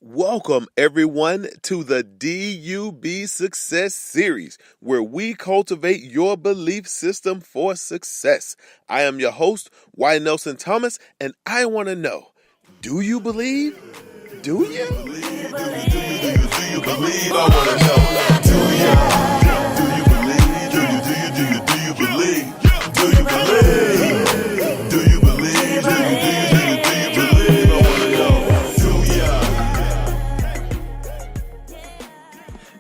Welcome, everyone, to the DUB Success Series, where we cultivate your belief system for success. I am your host, Y. Nelson Thomas, and I want to know, do you believe? Do you? Do you believe? I want to know. Do you believe? Do you believe? Do you believe? Do you believe? Do you believe? I want to know. Do ya?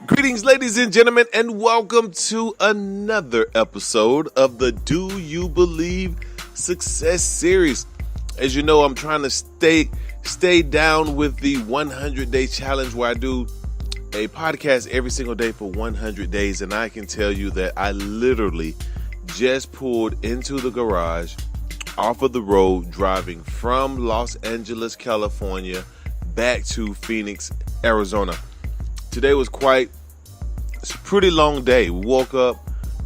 Greetings, ladies and gentlemen, and welcome to another episode of the Do You Believe Success Series. As you know, I'm trying to stay down with the 100-day challenge where I do a podcast every single day for 100 days. And I can tell you that I literally just pulled into the garage off of the road, driving from Los Angeles, California, back to Phoenix, Arizona. Today was it's a pretty long day. We woke up,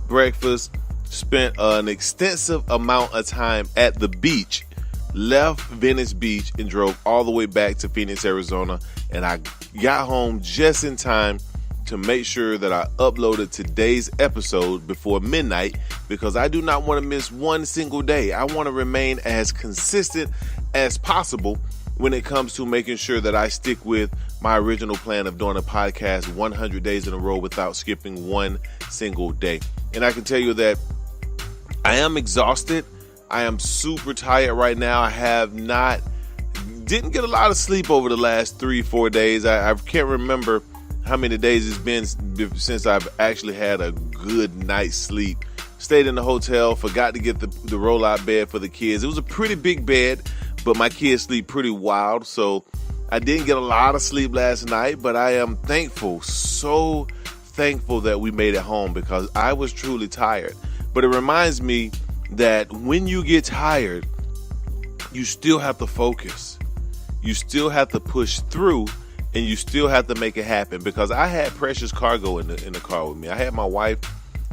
breakfast, spent an extensive amount of time at the beach, left Venice Beach and drove all the way back to Phoenix, Arizona. And I got home just in time to make sure that I uploaded today's episode before midnight, because I do not want to miss one single day. I want to remain as consistent as possible when it comes to making sure that I stick with my original plan of doing a podcast 100 days in a row without skipping one single day. And I can tell you that I am exhausted. I am super tired right now. I didn't get a lot of sleep over the last 3-4 days. I can't remember how many days it's been since I've actually had a good night's sleep. Stayed in the hotel, forgot to get the rollout bed for the kids. It was a pretty big bed, but my kids sleep pretty wild, so I didn't get a lot of sleep last night, but I am thankful, so thankful that we made it home, because I was truly tired. But it reminds me that when you get tired, you still have to focus. You still have to push through, and you still have to make it happen, because I had precious cargo in the car with me. I had my wife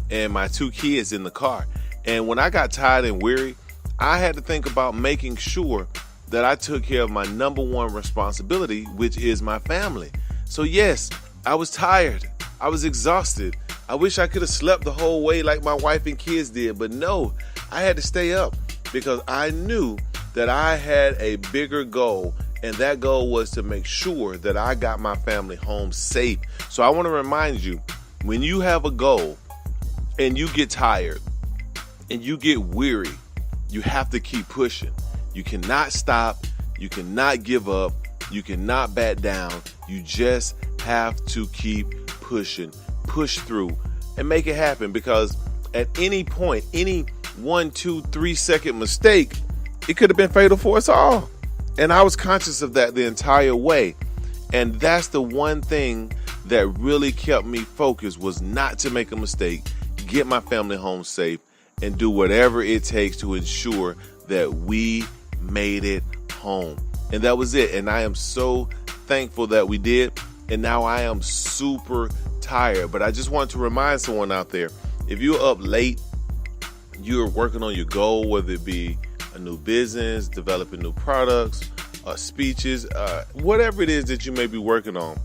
and my 2 kids in the car. And when I got tired and weary, I had to think about making sure that I took care of my number one responsibility, which is my family. So yes, I was tired. I was exhausted. I wish I could have slept the whole way like my wife and kids did, but no, I had to stay up because I knew that I had a bigger goal, and that goal was to make sure that I got my family home safe. So I want to remind you, when you have a goal and you get tired and you get weary, you have to keep pushing. You cannot stop. You cannot give up. You cannot back down. You just have to keep pushing, push through, and make it happen, because at any point, any 1, 2, 3 second mistake, it could have been fatal for us all. And I was conscious of that the entire way. And that's the one thing that really kept me focused, was not to make a mistake, get my family home safe, and do whatever it takes to ensure that we made it home. And that was it. And I am so thankful that we did. And now I am super tired. But I just want to remind someone out there, if you're up late, you're working on your goal, whether it be a new business, developing new products, speeches, whatever it is that you may be working on,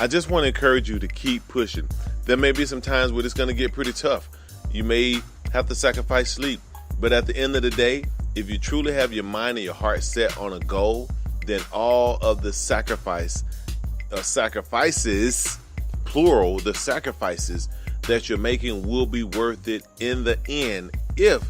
I just want to encourage you to keep pushing. There may be some times where it's going to get pretty tough. You may have to sacrifice sleep. But at the end of the day, if you truly have your mind and your heart set on a goal, then all of the sacrifices, plural, the sacrifices that you're making will be worth it in the end, if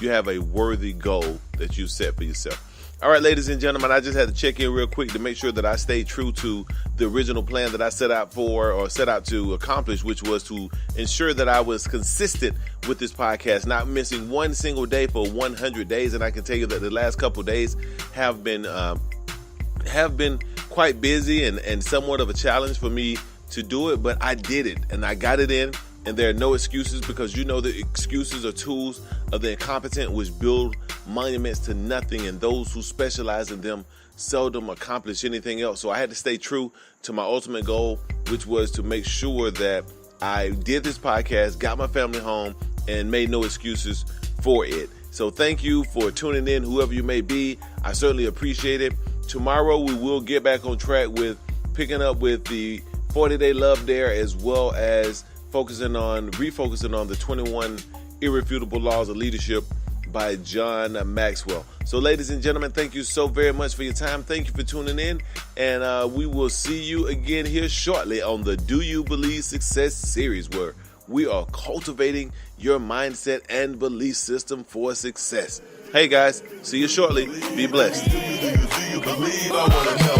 you have a worthy goal that you set for yourself. All right, ladies and gentlemen, I just had to check in real quick to make sure that I stayed true to the original plan that I set out to accomplish, which was to ensure that I was consistent with this podcast, not missing one single day for 100 days. And I can tell you that the last couple of days have been quite busy and somewhat of a challenge for me to do it, but I did it and I got it in. And there are no excuses, because you know that excuses are tools of the incompetent, which build monuments to nothing, and those who specialize in them seldom accomplish anything else. So I had to stay true to my ultimate goal, which was to make sure that I did this podcast, got my family home, and made no excuses for it. So thank you for tuning in, whoever you may be. I certainly appreciate it. Tomorrow we will get back on track with picking up with the 40-day love dare, as well as refocusing on the 21 irrefutable laws of leadership by John Maxwell. So ladies and gentlemen, thank you so very much for your time. Thank you for tuning in, and we will see you again here shortly on the Do You Believe Success series, where we are cultivating your mindset and belief system for success. Hey guys, see you shortly. Be blessed. Do you believe? I wanna know.